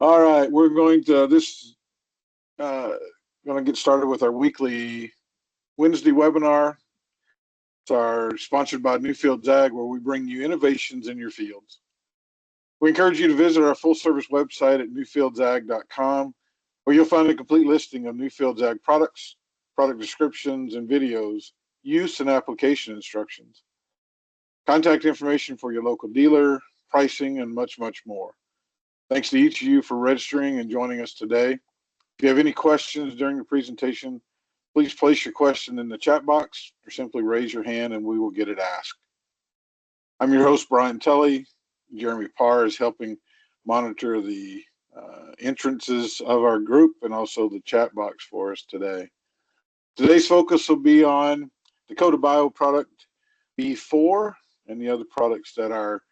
All right, we're uh, going to get started with our weekly Wednesday webinar. It's our sponsored by Newfields Ag, where we bring you innovations in your fields. We encourage you to visit our full service website at newfieldsag.com, where you'll find a complete listing of Newfields Ag products, product descriptions, and videos, use and application instructions, contact information for your local dealer, pricing, and much, much more. Thanks to each of you for registering and joining us today. If you have any questions during the presentation, please place your question in the chat box or simply raise your hand and we will get it asked. I'm your host, Brian Tully. Jeremy Parr is helping monitor the entrances of our group and also the chat box for us today. Today's focus will be on Dakota Bio product B4 and the other products that our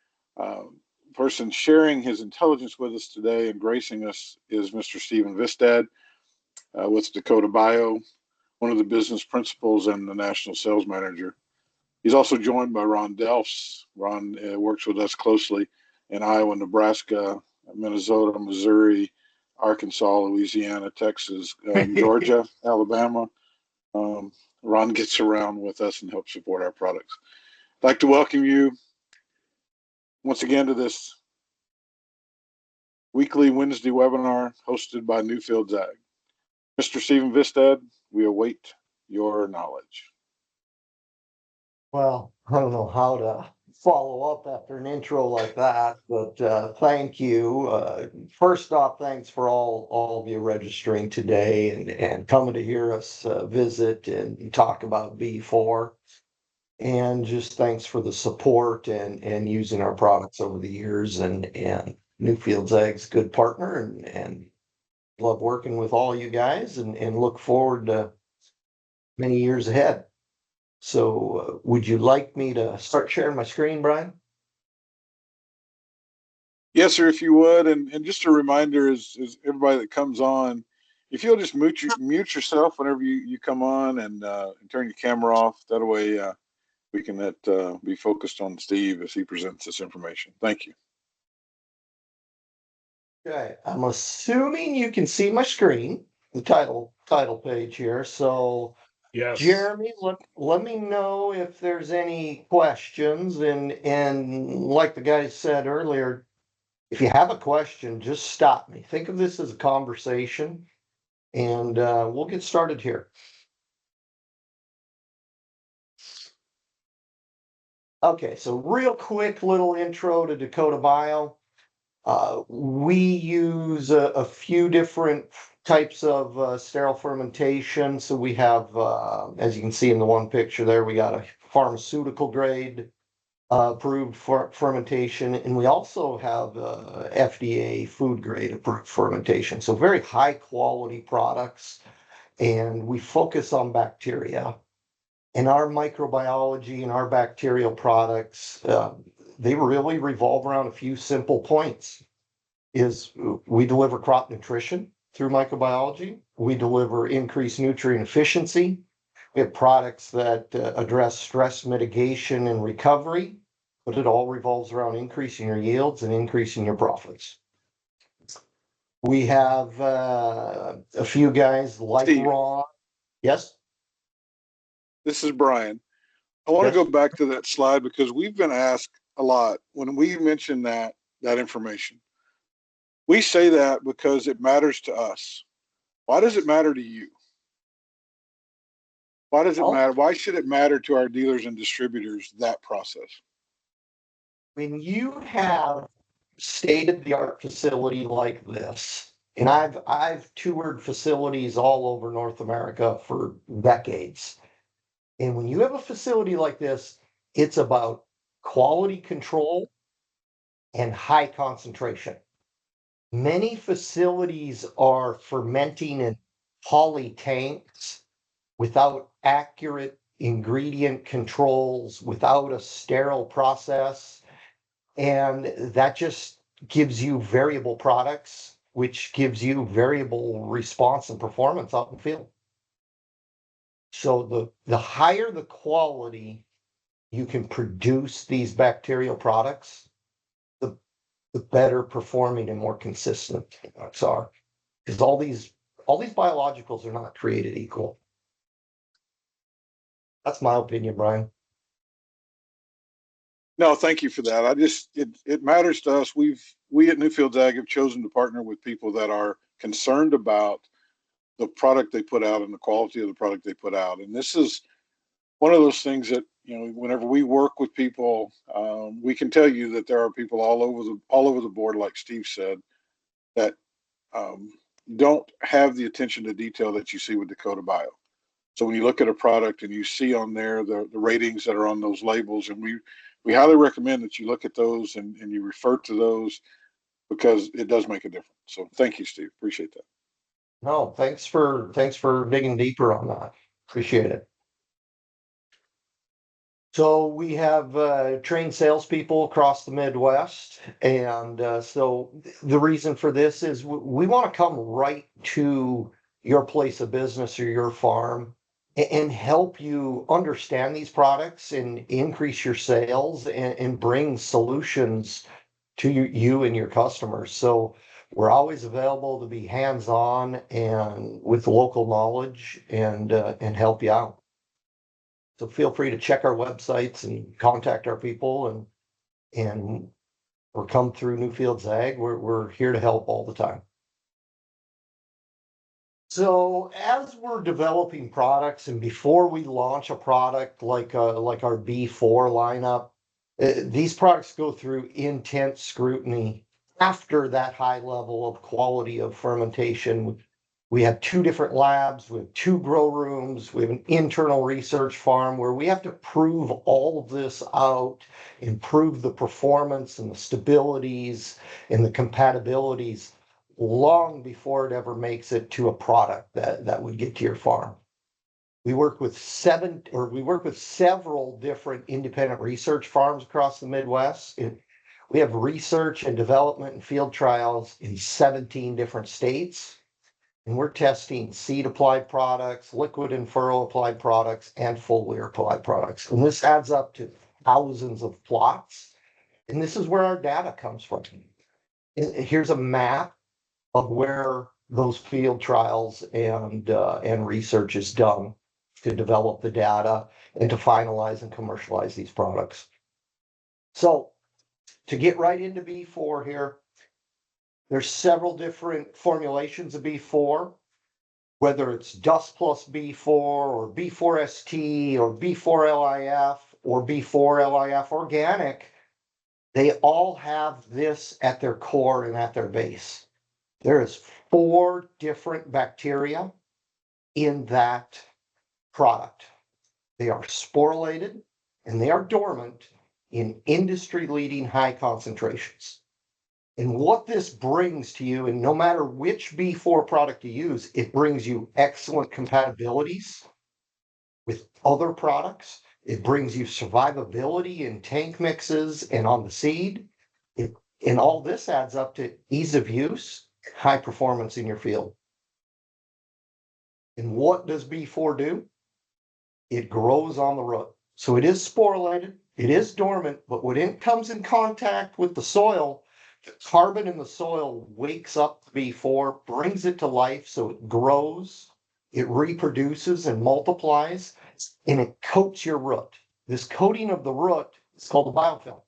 person sharing his intelligence with us today and gracing us is Mr. Stephen Vistad with Dakota Bio, one of the business principals and the national sales manager. He's also joined by Ron Delfs. Ron works with us closely in Iowa, Nebraska, Minnesota, Missouri, Arkansas, Louisiana, Texas, Georgia, Alabama. Ron gets around with us and helps support our products. I'd like to welcome you once again to this weekly Wednesday webinar hosted by Newfields Ag. Mr. Stephen Vistad, we await your knowledge. Well, I don't know how to follow up after an intro like that, but thank you. First off, thanks for all of you registering today and coming to hear us visit and talk about B4. And just thanks for the support and using our products over the years. And Newfields Ag's a good partner and love working with all you guys and look forward to many years ahead. So would you like me to start sharing my screen, Brian? Yes, sir, if you would. And just a reminder is everybody that comes on, if you'll just mute yourself whenever you come on and turn your camera off. That way we can be focused on Steve as he presents this information. Thank you. Okay, I'm assuming you can see my screen, the title page here. So Yes. Jeremy, let me know if there's any questions. And like the guy said earlier, if you have a question, just stop me. Think of this as a conversation, and we'll get started here. Okay, so real quick little intro to Dakota Bio. We use a few different types of sterile fermentation. So we have, as you can see in the one picture there, we got a pharmaceutical grade approved fermentation, and we also have FDA food grade approved fermentation. So very high quality products, and we focus on bacteria. And our microbiology and our bacterial products, they really revolve around a few simple points. Is we deliver crop nutrition through microbiology. We deliver increased nutrient efficiency. We have products that address stress mitigation and recovery, but it all revolves around increasing your yields and increasing your profits. We have a few guys like Steve. Ron. Yes? This is Brian. I want to go back to that slide because we've been asked a lot when we mention that information. We say that because it matters to us. Why does it matter to you? Why does it matter? Why should it matter to our dealers and distributors, that process? When you have state-of-the-art facility like this, and I've toured facilities all over North America for decades. And when you have a facility like this, it's about quality control and high concentration. Many facilities are fermenting in poly tanks without accurate ingredient controls, without a sterile process. And that just gives you variable products, which gives you variable response and performance out in the field. So the higher the quality you can produce these bacterial products, the better performing and more consistent products are. Because all these biologicals are not created equal. That's my opinion, Brian. No, thank you for that. It matters to us. We at Newfields Ag have chosen to partner with people that are concerned about the product they put out and the quality of the product they put out. And this is one of those things that, whenever we work with people, we can tell you that there are people all over the board, like Steve said, that um, don't have the attention to detail that you see with Dakota Bio. So when you look at a product and you see on there the ratings that are on those labels, and we highly recommend that you look at those and you refer to those, because it does make a difference. So thank you, Steve. Appreciate that. No, thanks for digging deeper on that. Appreciate it. So we have trained salespeople across the Midwest, and so the reason for this is we want to come right to your place of business or your farm and help you understand these products and increase your sales and bring solutions to you and your customers. So we're always available to be hands-on and with local knowledge and help you out. So feel free to check our websites and contact our people and or come through Newfields Ag. We're here to help all the time. So as we're developing products and before we launch a product like our B4 lineup, these products go through intense scrutiny after that high level of quality of fermentation. We have two different labs, we have two grow rooms, we have an internal research farm where we have to prove all of this out, improve the performance and the stabilities and the compatibilities long before it ever makes it to a product that would get to your farm. We work with several different independent research farms across the Midwest. We have research and development and field trials in 17 different states. And we're testing seed applied products, liquid and furrow applied products, and foliar applied products. And this adds up to thousands of plots. And this is where our data comes from. And here's a map of where those field trials and research is done to develop the data and to finalize and commercialize these products. So to get right into B4 here, there's several different formulations of B4, whether it's Dust plus B4 or B4ST or B4LIF or B4LIF Organic, they all have this at their core and at their base. There is 4 different bacteria in that product. They are sporulated and they are dormant in industry-leading high concentrations. And what this brings to you, and no matter which B4 product you use, it brings you excellent compatibilities with other products. It brings you survivability in tank mixes and on the seed. And all this adds up to ease of use, high performance in your field. And what does B4 do? It grows on the root. So it is sporulated, it is dormant, but when it comes in contact with the soil, the carbon in the soil wakes up the B4, brings it to life, so it grows, it reproduces and multiplies, and it coats your root. This coating of the root is called a biofilm.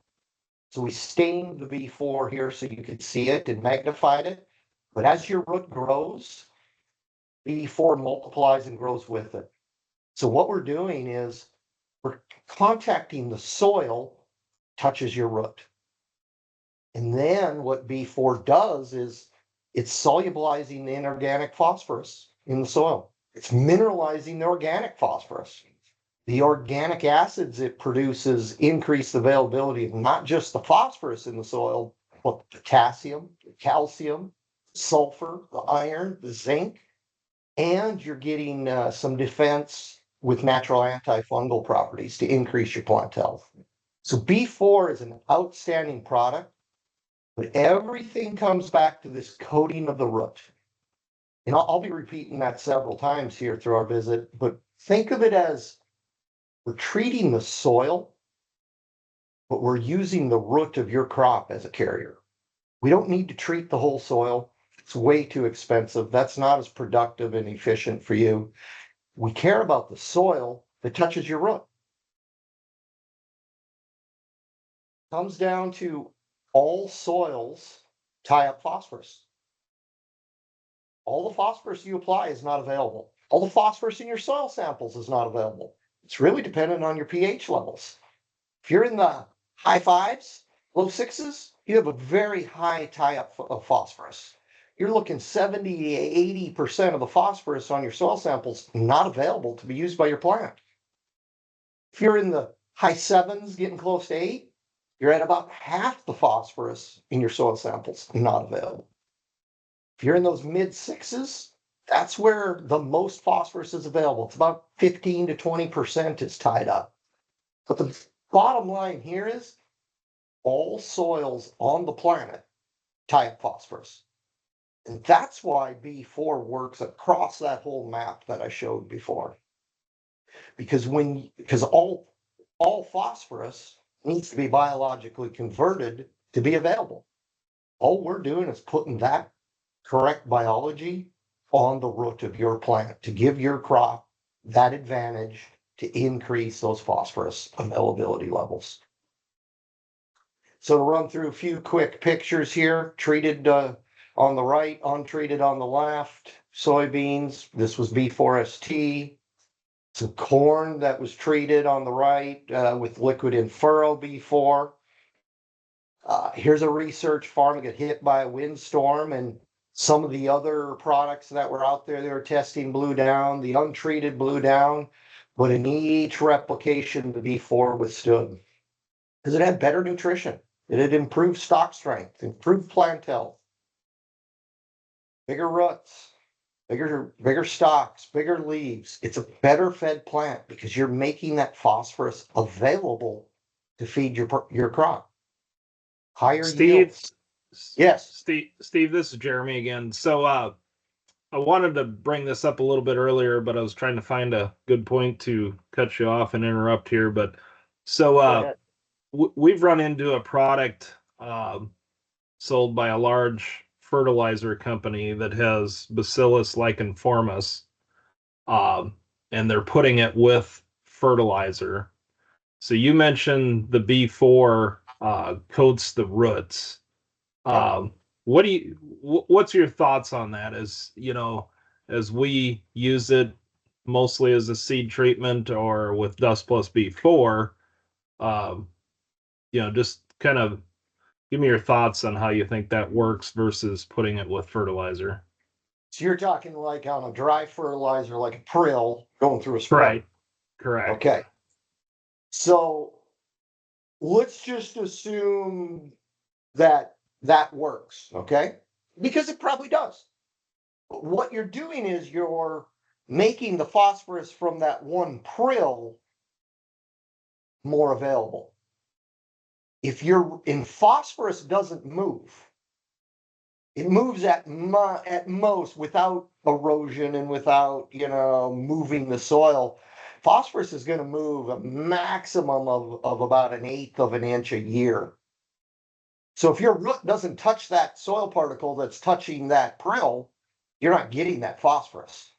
So we stained the B4 here so you could see it and magnified it. But as your root grows, B4 multiplies and grows with it. So what we're doing is we're contacting the soil, touches your root. And then what B4 does is it's solubilizing the inorganic phosphorus in the soil. It's mineralizing the organic phosphorus. The organic acids it produces increase the availability of not just the phosphorus in the soil, but the potassium, the calcium, sulfur, the iron, the zinc, and you're getting some defense with natural antifungal properties to increase your plant health. So B4 is an outstanding product, but everything comes back to this coating of the root. And I'll be repeating that several times here through our visit, but think of it as we're treating the soil, but we're using the root of your crop as a carrier. We don't need to treat the whole soil. It's way too expensive. That's not as productive and efficient for you. We care about the soil that touches your root. Comes down to all soils tie up phosphorus. All the phosphorus you apply is not available. All the phosphorus in your soil samples is not available. It's really dependent on your pH levels. If you're in the high fives, low sixes, you have a very high tie-up of phosphorus. You're looking 70 to 80% of the phosphorus on your soil samples not available to be used by your plant. If you're in the high sevens, getting close to 8, you're at about half the phosphorus in your soil samples not available. If you're in those mid sixes, that's where the most phosphorus is available. It's about 15 to 20% is tied up. But the bottom line here is all soils on the planet tie up phosphorus. And that's why B4 works across that whole map that I showed before. Because all phosphorus needs to be biologically converted to be available. All we're doing is putting that correct biology on the root of your plant to give your crop that advantage to increase those phosphorus availability levels. So to run through a few quick pictures here, treated on the right, untreated on the left, soybeans, this was B4ST, some corn that was treated on the right with liquid in furrow B4. Here's a research farm that got hit by a windstorm, and some of the other products that were out there they were testing blew down, the untreated blew down, but in each replication, the B4 withstood because it had better nutrition. It had improved stalk strength, improved plant health, bigger roots, bigger stalks, bigger leaves. It's a better fed plant because you're making that phosphorus available to feed your crop. Higher yields. Yes. Steve, this is Jeremy again. So I wanted to bring this up a little bit earlier, but I was trying to find a good point to cut you off and interrupt here. But so we've run into a product sold by a large fertilizer company that has Bacillus licheniformis, and they're putting it with fertilizer. So you mentioned the B4 coats the roots. What's your thoughts on that? As you know, as we use it mostly as a seed treatment or with Dust Plus B4, just kind of give me your thoughts on how you think that works versus putting it with fertilizer. So you're talking like on a dry fertilizer, like a prill going through a spray. Correct. Okay. So let's just assume that works, okay? Because it probably does. But what you're doing is you're making the phosphorus from that one prill more available. If phosphorus doesn't move, it moves at most without erosion and without, moving the soil. Phosphorus is going to move a maximum of about 1/8 of an inch a year. So if your root doesn't touch that soil particle that's touching that prill, you're not getting that phosphorus.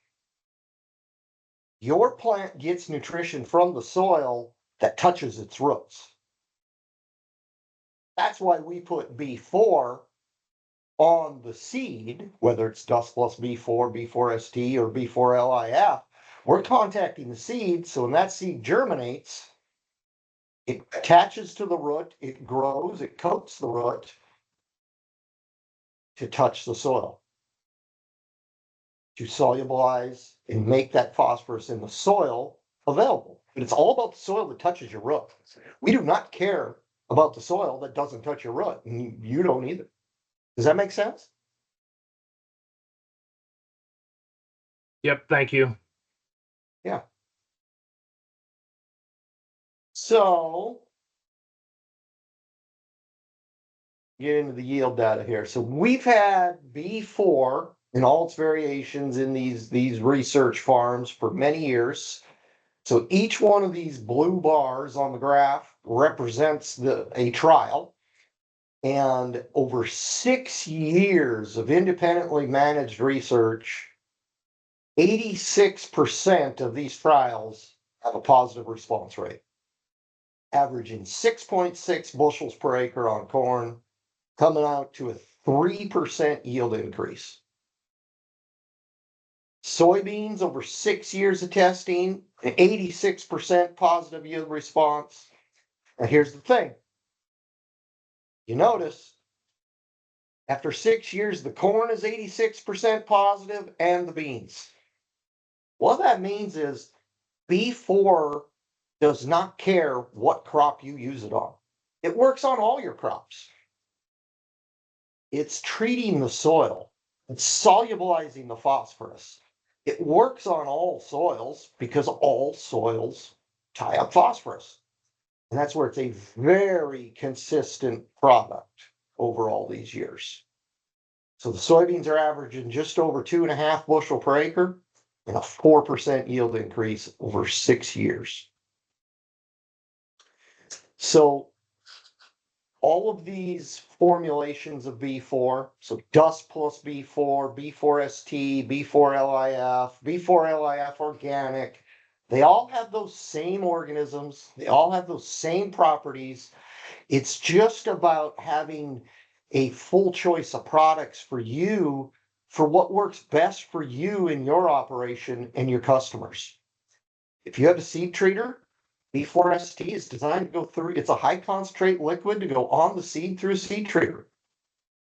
Your plant gets nutrition from the soil that touches its roots. That's why we put B4 on the seed, whether it's Dust Plus B4, B4ST, or B4LIF. We're contacting the seed, so when that seed germinates, it attaches to the root, it grows, it coats the root to touch the soil, to solubilize and make that phosphorus in the soil available. But it's all about the soil that touches your root. We do not care about the soil that doesn't touch your root, and you don't either. Does that make sense? Yep, thank you. Yeah. So get into the yield data here. So we've had B4 in all its variations in these research farms for many years. So each one of these blue bars on the graph represents a trial. And over 6 years of independently managed research, 86% of these trials have a positive response rate, averaging 6.6 bushels per acre on corn, coming out to a 3% yield increase. Soybeans, over 6 years of testing, an 86% positive yield response. And here's the thing. You notice, after 6 years, the corn is 86% positive and the beans. What that means is B4 does not care what crop you use it on. It works on all your crops. It's treating the soil. It's solubilizing the phosphorus. It works on all soils because all soils tie up phosphorus. And that's where it's a very consistent product over all these years. So the soybeans are averaging just over 2.5 bushel per acre and a 4% yield increase over 6 years. So all of these formulations of B4, so dust plus B4, B4ST, B4LIF, B4LIF organic, they all have those same organisms. They all have those same properties. It's just about having a full choice of products for you, for what works best for you in your operation and your customers. If you have a seed treater, B4ST is designed to go through, it's a high concentrate liquid to go on the seed through a seed treater.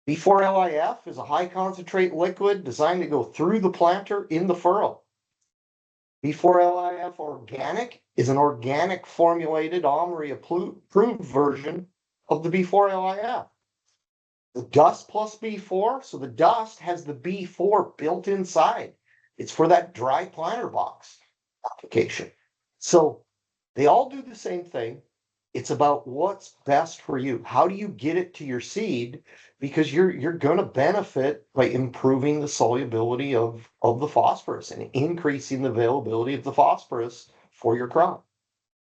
B4LIF is a high concentrate liquid designed to go through the planter in the furrow. B4LIF organic is an organic formulated OMRI approved version of the B4LIF. The dust plus B4, so the dust has the B4 built inside. It's for that dry planter box application. So they all do the same thing. It's about what's best for you. How do you get it to your seed? Because you're going to benefit by improving the solubility of the phosphorus and increasing the availability of the phosphorus for your crop.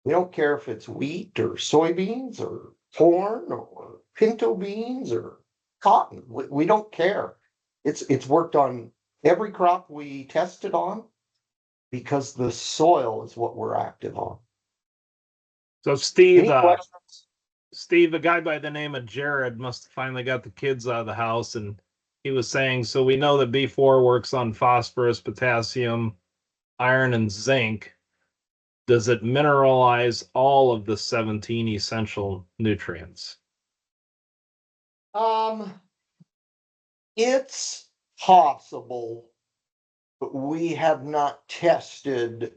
We don't care if it's wheat or soybeans or corn or pinto beans or cotton. We don't care. It's worked on every crop we tested on because the soil is what we're active on. So Steve, Any questions? Steve, a guy by the name of Jared must have finally got the kids out of the house, and he was saying, so we know that B4 works on phosphorus, potassium, iron, and zinc. Does it mineralize all of the 17 essential nutrients? It's possible, but we have not tested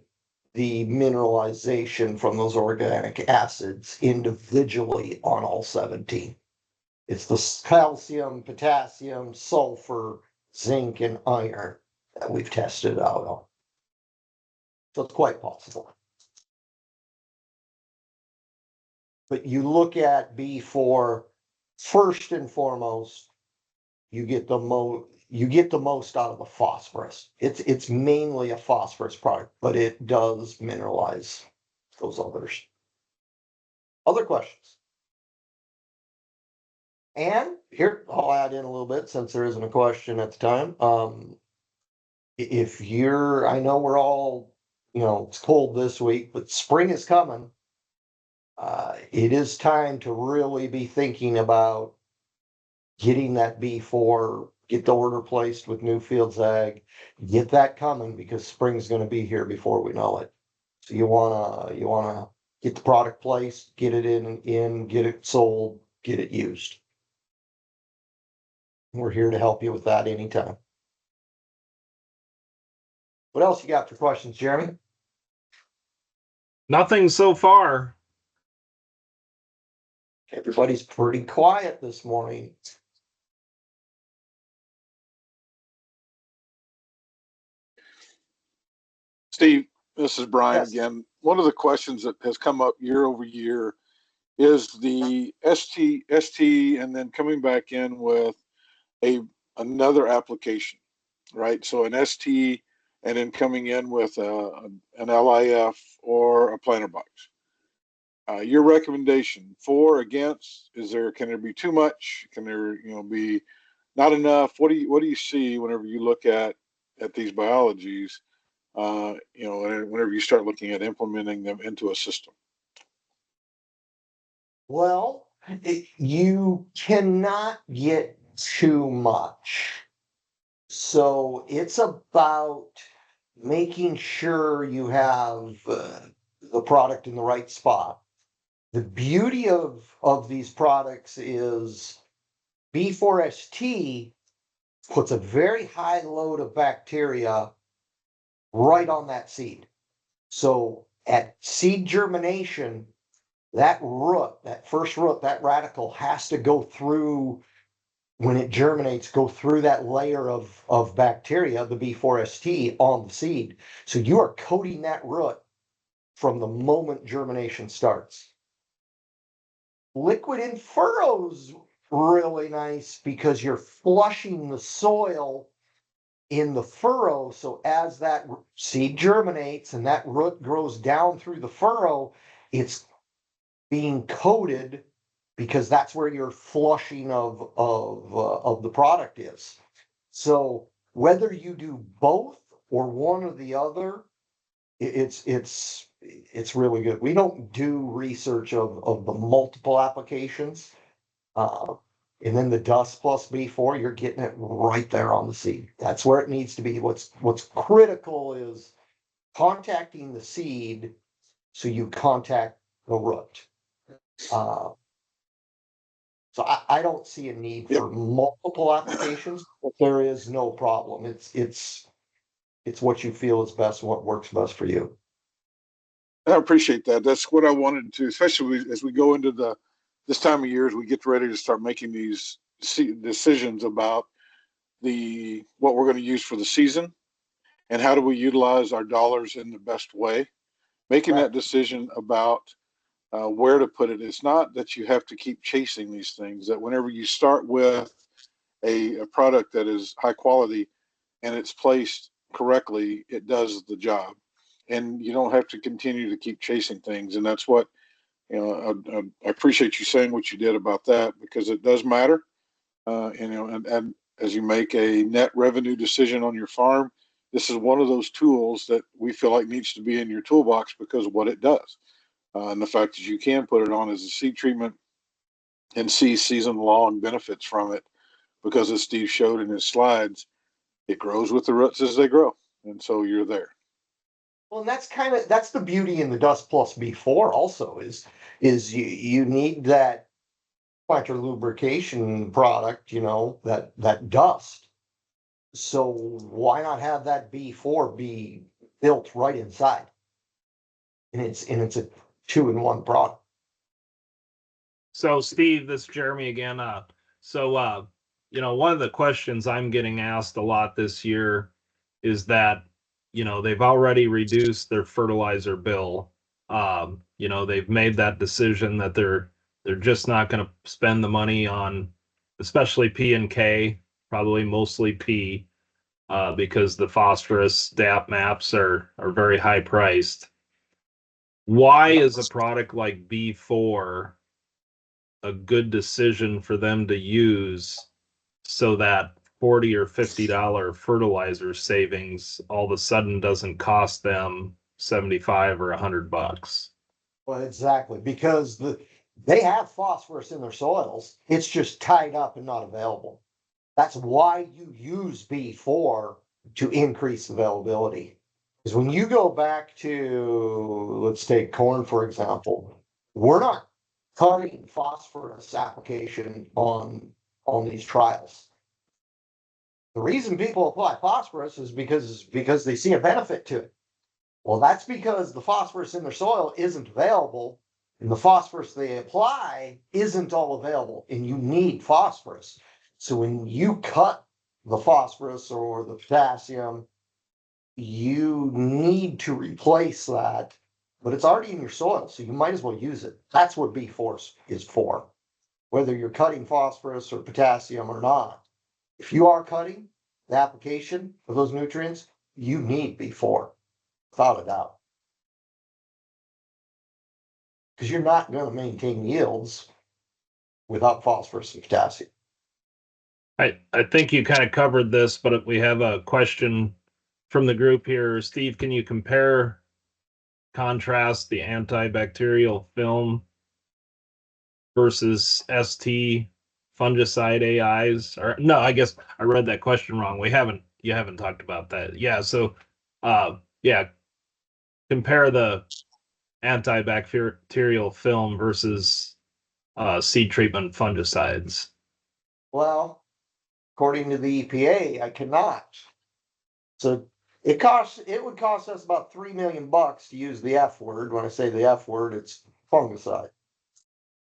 the mineralization from those organic acids individually on all 17. It's the calcium, potassium, sulfur, zinc, and iron that we've tested out on. So it's quite possible. But you look at B4, first and foremost, you get the most out of the phosphorus. It's mainly a phosphorus product, but it does mineralize those others. Other questions? And here, I'll add in a little bit since there isn't a question at the time. If you're, I know we're all, it's cold this week, but spring is coming. It is time to really be thinking about getting that B4, get the order placed with Newfields Ag, get that coming because spring's going to be here before we know it. So you wanna get the product placed, get it in, get it sold, get it used. We're here to help you with that anytime. What else you got for questions, Jeremy? Nothing so far. Everybody's pretty quiet this morning. Steve, this is Brian Yes. again. One of the questions that has come up year over year is the ST, and then coming back in with another application, right? So an ST, and then coming in with an LIF or a planter box. Your recommendation, for, against, can there be too much? Can there, be not enough? What do you see whenever you look at these biologies? And whenever you start looking at implementing them into a system. Well, you cannot get too much. So it's about making sure you have the product in the right spot. The beauty of these products is B4ST puts a very high load of bacteria right on that seed. So at seed germination, that root, that first root, that radical has to go through, when it germinates, go through that layer of bacteria, the B4ST, on the seed. So you are coating that root from the moment germination starts. Liquid in furrows really nice because you're flushing the soil in the furrow. So as that seed germinates and that root grows down through the furrow, it's being coated because that's where your flushing of the product is. So whether you do both or one or the other, it's really good. We don't do research of the multiple applications. And then the dust plus B4, you're getting it right there on the seed. That's where it needs to be. What's critical is contacting the seed so you contact the root. So I don't see a need for multiple applications, but there is no problem. It's what you feel is best, what works best for you. I appreciate that. That's what I wanted to, especially as we go into this time of year, as we get ready to start making these decisions about what we're going to use for the season and how do we utilize our dollars in the best way. Making that decision about where to put it. It's not that you have to keep chasing these things, that whenever you start with a product that is high quality and it's placed correctly, it does the job. And you don't have to continue to keep chasing things. And that's what, I appreciate you saying what you did about that, because it does matter. And as you make a net revenue decision on your farm, this is one of those tools that we feel like needs to be in your toolbox because of what it does. And the fact that you can put it on as a seed treatment and see season-long benefits from it, because as Steve showed in his slides, it grows with the roots as they grow, and so you're there. Well, and that's the beauty in the dust plus B4 also is you need that planter lubrication product, that dust. So why not have that B4 be built right inside? And it's a 2-in-1 product. So Steve, this is Jeremy again. One of the questions I'm getting asked a lot this year is that, they've already reduced their fertilizer bill. They've made that decision that they're just not going to spend the money on, especially P and K, probably mostly P, because the phosphorus DAP maps are very high priced. Why is a product like B4 a good decision for them to use so that $40 or $50 fertilizer savings all of a sudden doesn't cost them 75 or $100? Well, exactly, because they have phosphorus in their soils. It's just tied up and not available. That's why you use B4 to increase availability. Because when you go back to, let's take corn, for example, we're not cutting phosphorus application on these trials. The reason people apply phosphorus is because they see a benefit to it. Well, that's because the phosphorus in their soil isn't available, and the phosphorus they apply isn't all available, and you need phosphorus. So when you cut the phosphorus or the potassium, you need to replace that, but it's already in your soil, so you might as well use it. That's what B4 is for, whether you're cutting phosphorus or potassium or not. If you are cutting the application of those nutrients, you need B4, without a doubt. because you're not going to maintain yields without phosphorus and potassium. I think you kind of covered this, but we have a question from the group here. Steve, can you contrast the antibacterial film versus ST fungicide AIs? Or no, I guess I read that question wrong. You haven't talked about that. Yeah, so yeah, compare the antibacterial film versus seed treatment fungicides. Well, according to the EPA, I cannot. So it would cost us about $3 million to use the F word. When I say the F word, it's fungicide.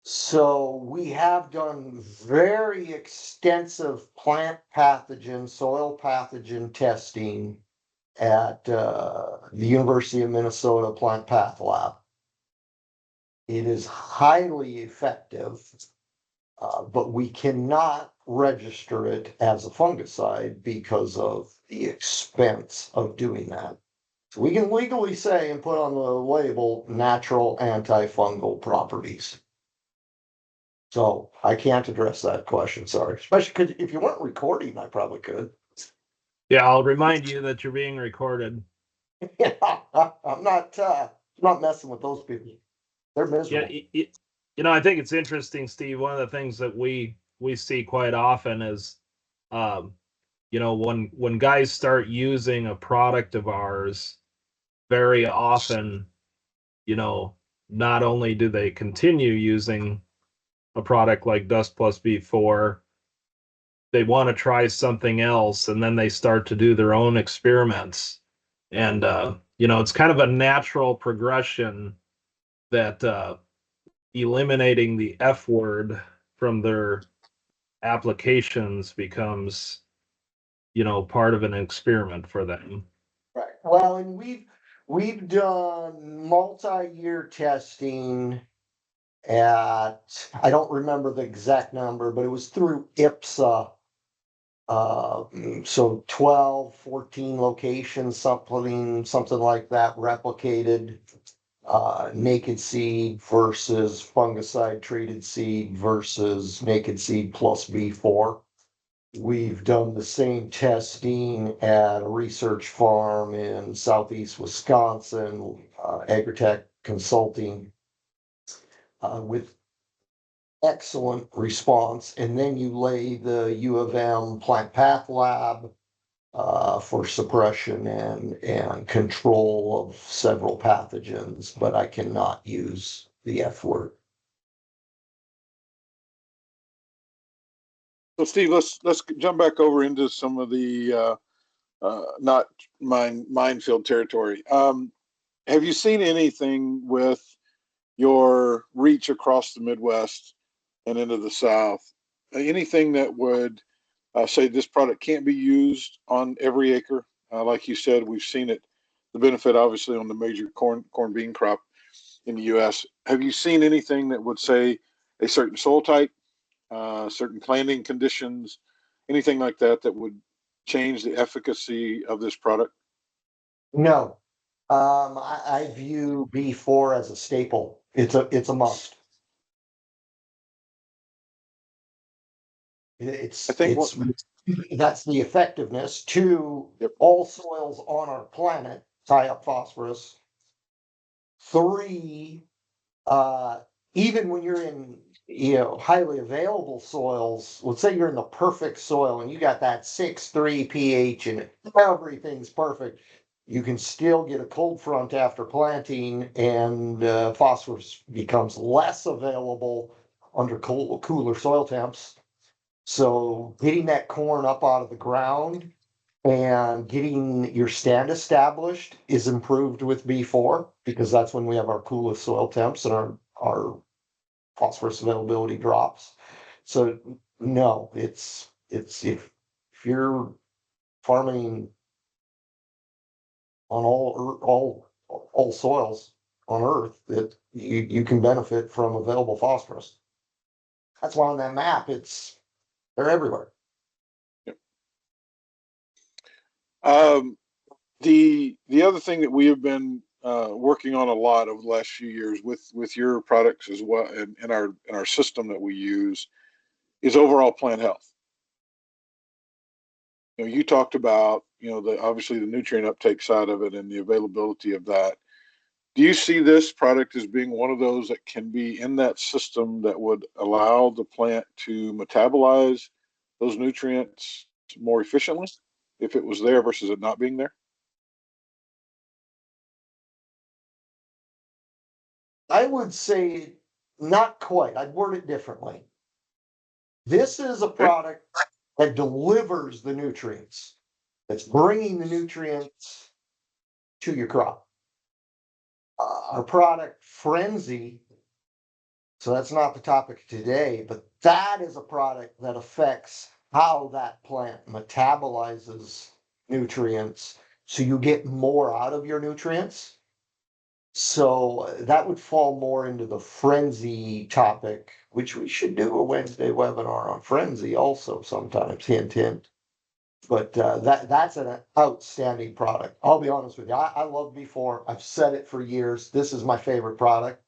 So we have done very extensive plant pathogen, soil pathogen testing at the University of Minnesota Plant Path Lab. It is highly effective, but we cannot register it as a fungicide because of the expense of doing that. So we can legally say and put on the label natural antifungal properties. So I can't address that question, sorry. Especially because if you weren't recording, I probably could. Yeah, I'll remind you that you're being recorded. Yeah, I'm not messing with those people. They're miserable. Yeah, I think it's interesting, Steve. One of the things that we see quite often is, when guys start using a product of ours, very often, not only do they continue using a product like Dust Plus B4, they want to try something else, and then they start to do their own experiments. And it's kind of a natural progression that eliminating the F word from their applications becomes, part of an experiment for them. Right. Well, and we've done multi-year testing at, I don't remember the exact number, but it was through IPSA. So 12, 14 locations, something like that, replicated naked seed versus fungicide treated seed versus naked seed plus B4. We've done the same testing at a research farm in southeast Wisconsin, Agritech Consulting, with excellent response. And then you lay the U of M Plant Path Lab for suppression and control of several pathogens, but I cannot use the F word. So Steve, let's jump back over into some of the not minefield territory. Have you seen anything with your reach across the Midwest and into the South? Anything that would say this product can't be used on every acre? Like you said, we've seen it, the benefit obviously on the major corn bean crop in the U.S. Have you seen anything that would say a certain soil type, certain planting conditions, anything like that that would change the efficacy of this product? No, I view B4 as a staple. It's a must. I think That's the effectiveness. Two, Yep. all soils on our planet tie up phosphorus. Three, even when you're in highly available soils, let's say you're in the perfect soil and you got that 6.3 pH and everything's perfect, you can still get a cold front after planting and phosphorus becomes less available under cooler soil temps. So getting that corn up out of the ground and getting your stand established is improved with B4 because that's when we have our coolest soil temps and our phosphorus availability drops. So no, it's if you're farming on all soils on Earth, that you can benefit from available phosphorus. That's why on that map they're everywhere. The other thing that we have been working on a lot over the last few years with your products as well, and our system that we use, is overall plant health. You talked about, obviously the nutrient uptake side of it and the availability of that. Do you see this product as being one of those that can be in that system that would allow the plant to metabolize those nutrients more efficiently if it was there versus it not being there? I would say not quite. I'd word it differently. This is a product that delivers the nutrients, that's bringing the nutrients to your crop. Our product, Frenzy, so that's not the topic today, but that is a product that affects how that plant metabolizes nutrients so you get more out of your nutrients. So that would fall more into the Frenzy topic, which we should do a Wednesday webinar on Frenzy also sometimes, hint, hint. But that's an outstanding product. I'll be honest with you. I love B4. I've said it for years. This is my favorite product.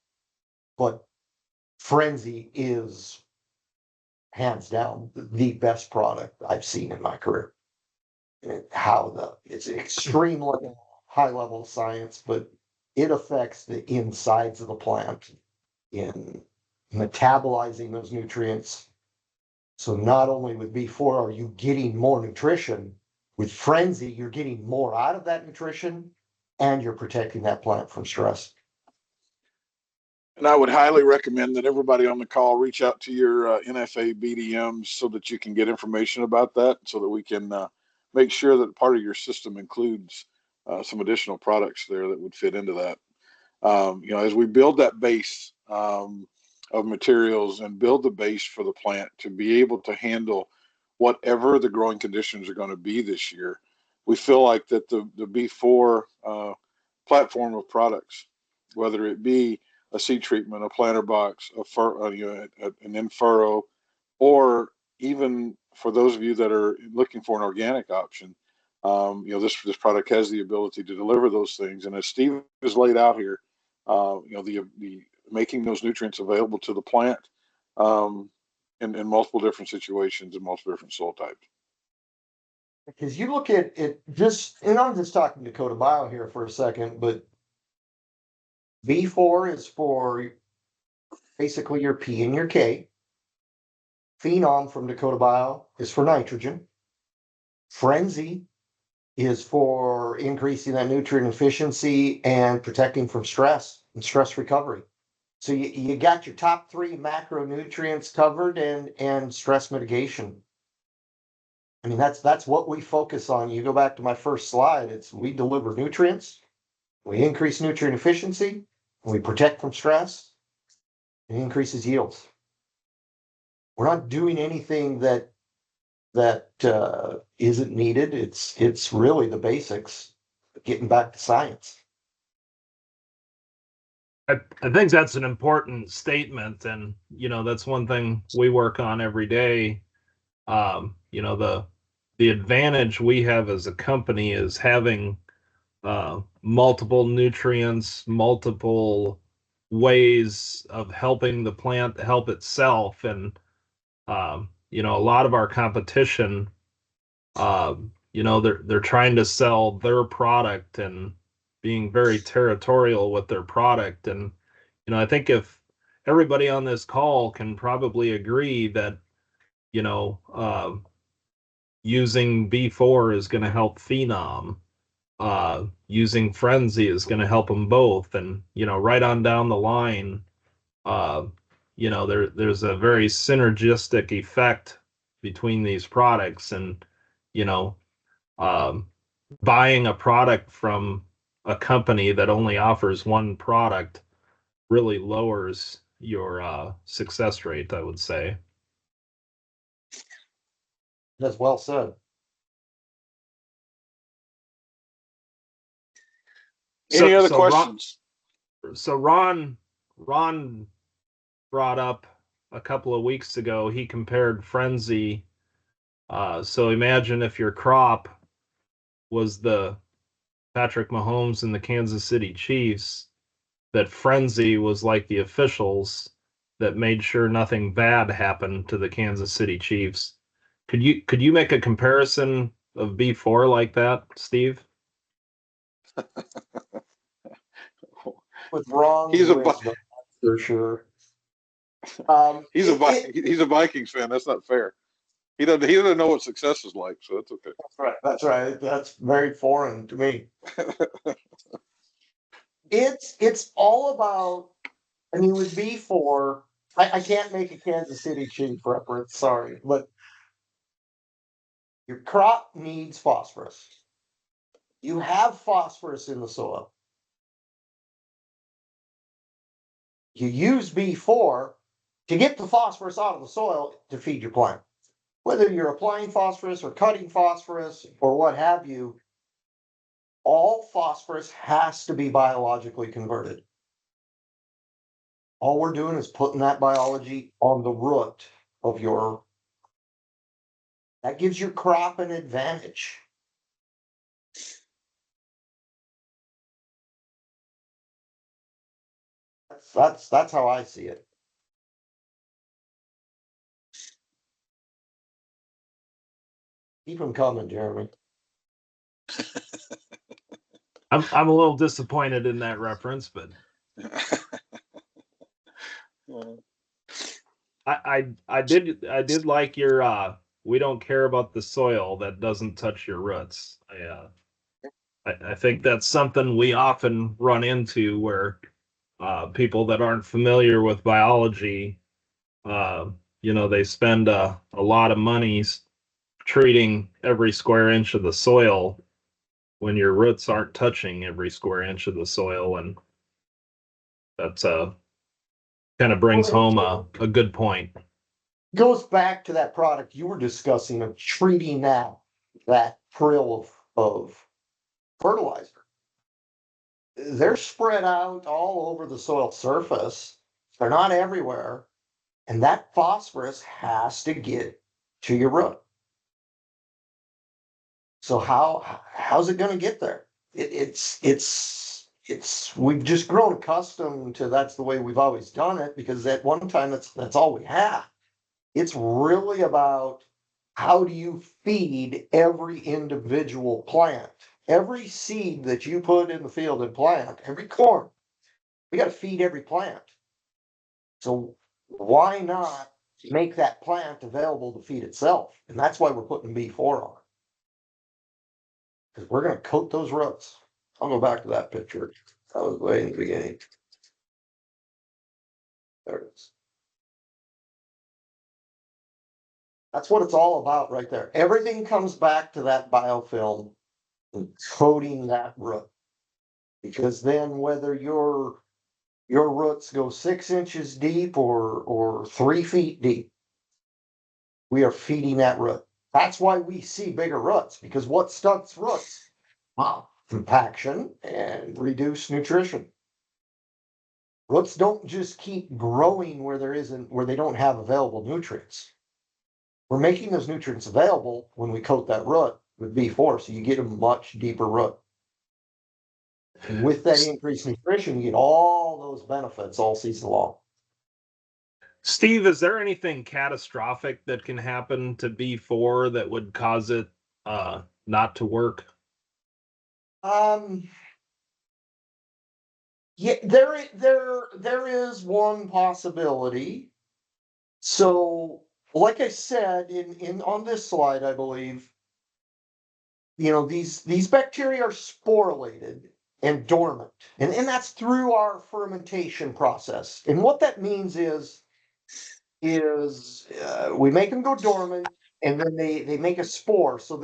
But Frenzy is hands down the best product I've seen in my career. It's extremely high level science, but it affects the insides of the plant in metabolizing those nutrients. So not only with B4 are you getting more nutrition, with Frenzy, you're getting more out of that nutrition and you're protecting that plant from stress. And I would highly recommend that everybody on the call reach out to your NFA BDMs so that you can get information about that, so that we can make sure that part of your system includes some additional products there that would fit into that. As we build that base of materials and build the base for the plant to be able to handle whatever the growing conditions are going to be this year, we feel like that the B4 platform of products, whether it be a seed treatment, a planter box, an in-furrow, or even for those of you that are looking for an organic option, this product has the ability to deliver those things. And as Steve has laid out here, the making those nutrients available to the plant in multiple different situations and multiple different soil types. Because you look at it just, and I'm just talking Dakota Bio here for a second, but B4 is for basically your P and your K. Phenom from Dakota Bio is for nitrogen. Frenzy is for increasing that nutrient efficiency and protecting from stress and stress recovery. So you got your top 3 macronutrients covered and stress mitigation. I mean, that's what we focus on. You go back to my first slide, we deliver nutrients, we increase nutrient efficiency, we protect from stress, and increases yields. We're not doing anything that isn't needed. It's really the basics, getting back to science. I think that's an important statement, and that's one thing we work on every day. The advantage we have as a company is having multiple nutrients, multiple ways of helping the plant help itself, and a lot of our competition, they're trying to sell their product and being very territorial with their product. And, I think if everybody on this call can probably agree that, using B4 is going to help Phenom, using Frenzy is going to help them both. And, right on down the line, there's a very synergistic effect between these products. And, buying a product from a company that only offers one product really lowers your success rate, I would say. That's well said. Any other questions? Ron brought up a couple of weeks ago, he compared Frenzy. So imagine if your crop was the Patrick Mahomes and the Kansas City Chiefs, that Frenzy was like the officials that made sure nothing bad happened to the Kansas City Chiefs. Could you make a comparison of B4 like that, Steve? With wrong He's a wisdom, for sure. he's a Vikings fan. That's not fair. He doesn't know what success is like, so that's okay. That's right. That's right. That's very foreign to me. It's all about. I mean, with B4, I can't make a Kansas City Chief reference. Sorry, but your crop needs phosphorus. You have phosphorus in the soil. You use B4 to get the phosphorus out of the soil to feed your plant. Whether you're applying phosphorus or cutting phosphorus or what have you, all phosphorus has to be biologically converted. All we're doing is putting that biology on the root of your. That gives your crop an advantage. That's how I see it. Keep them coming, Jeremy. I'm a little disappointed in that reference, but I did like your we don't care about the soil that doesn't touch your roots. I think that's something we often run into where people that aren't familiar with biology, they spend a lot of money treating every square inch of the soil when your roots aren't touching every square inch of the soil, and that's kind of brings home a good point. Goes back to that product you were discussing of treating that prill of fertilizer. They're spread out all over the soil surface. They're not everywhere. And that phosphorus has to get to your root. So how's it going to get there? It's we've just grown accustomed to that's the way we've always done it because at one time that's all we had. It's really about how do you feed every individual plant, every seed that you put in the field and plant, every corn. We got to feed every plant. So why not make that plant available to feed itself? And that's why we're putting B4 on it. Because we're going to coat those roots. I'll go back to that picture. That was way in the beginning. There it is. That's what it's all about right there. Everything comes back to that biofilm and coating that root. Because then whether your roots go 6 inches deep or 3 feet deep, we are feeding that root. That's why we see bigger roots, because what stunts roots? Compaction and reduced nutrition. Roots don't just keep growing where they don't have available nutrients. We're making those nutrients available when we coat that root with B4, so you get a much deeper root. And with that increased nutrition, you get all those benefits all season long. Steve, is there anything catastrophic that can happen to B4 that would cause it not to work? Yeah, there is one possibility. So, like I said in on this slide, I believe, these bacteria are sporulated and dormant, and that's through our fermentation process. And what that means is we make them go dormant, and then they make a spore. So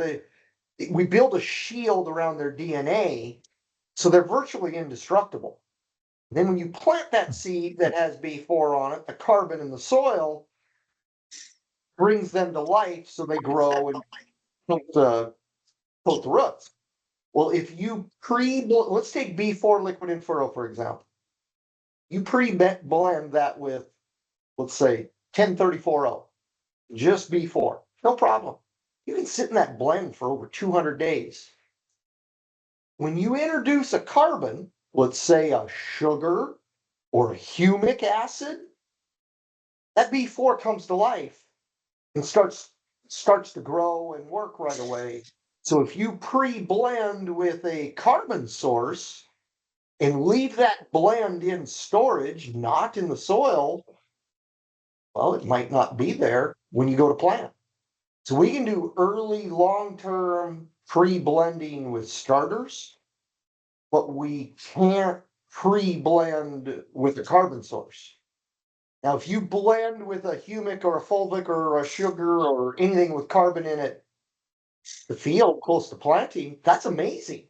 we build a shield around their DNA, so they're virtually indestructible. Then when you plant that seed that has B4 on it, the carbon in the soil brings them to life, so they grow and coat the roots. Well, if you let's take B4 liquid in furrow, for example. You blend that with, let's say, 1034O, just B4, no problem. You can sit in that blend for over 200 days. When you introduce a carbon, let's say a sugar or a humic acid, that B4 comes to life and starts to grow and work right away. So if you pre-blend with a carbon source and leave that blend in storage, not in the soil, well, it might not be there when you go to plant. So we can do early, long-term pre-blending with starters, but we can't pre-blend with a carbon source. Now, if you blend with a humic or a fulvic or a sugar or anything with carbon in it, the field close to planting, that's amazing.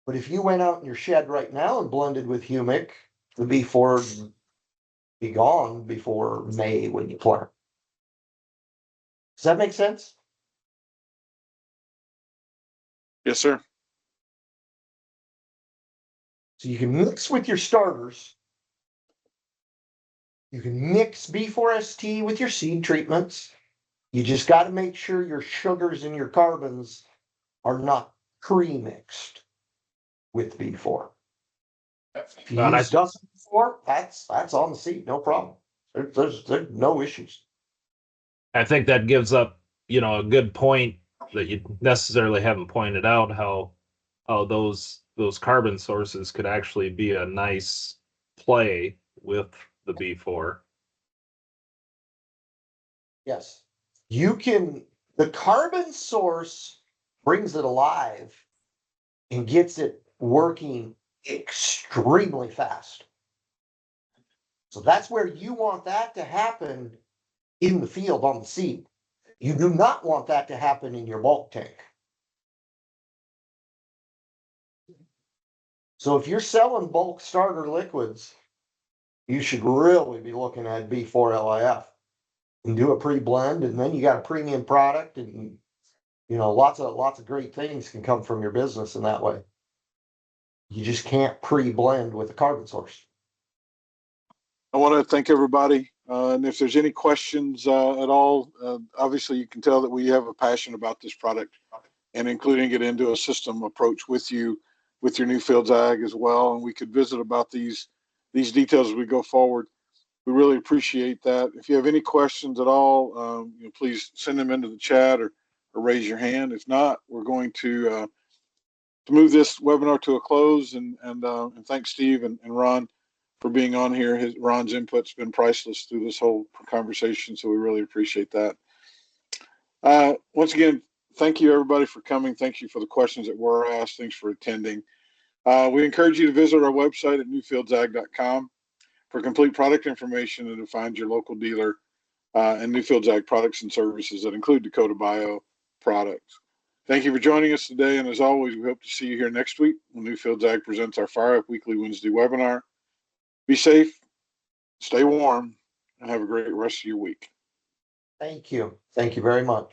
But if you went out in your shed right now and blended with humic, the B4 would be gone before May when you plant. Does that make sense? Yes, sir. So you can mix with your starters. You can mix B4ST with your seed treatments. You just got to make sure your sugars and your carbons are not pre-mixed with B4. If you And use dust before, that's on the seed, no problem. There's no issues. I think that gives up, a good point that you necessarily haven't pointed out, how those carbon sources could actually be a nice play with the B4. Yes. The carbon source brings it alive and gets it working extremely fast. So that's where you want that to happen in the field on the seed. You do not want that to happen in your bulk tank. So if you're selling bulk starter liquids, you should really be looking at B4 LIF and do a pre-blend, and then you got a premium product, and lots of great things can come from your business in that way. You just can't pre-blend with a carbon source. I want to thank everybody. And if there's any questions at all, obviously you can tell that we have a passion about this product and including it into a system approach with you, with your Newfields Ag as well. And we could visit about these details as we go forward. We really appreciate that. If you have any questions at all, please send them into the chat or raise your hand. If not, we're going to move this webinar to a close. And thanks Steve and Ron for being on here. Ron's input's been priceless through this whole conversation, so we really appreciate that. Once again, thank you everybody for coming. Thank you for the questions that were asked. Thanks for attending. We encourage you to visit our website at newfieldsag.com for complete product information and to find your local dealer and Newfields Ag products and services that include Dakota Bio products. Thank you for joining us today, and as always, we hope to see you here next week when Newfields Ag presents our Fyre Up Weekly Wednesday webinar. Be safe, stay warm, and have a great rest of your week. Thank you. Thank you very much.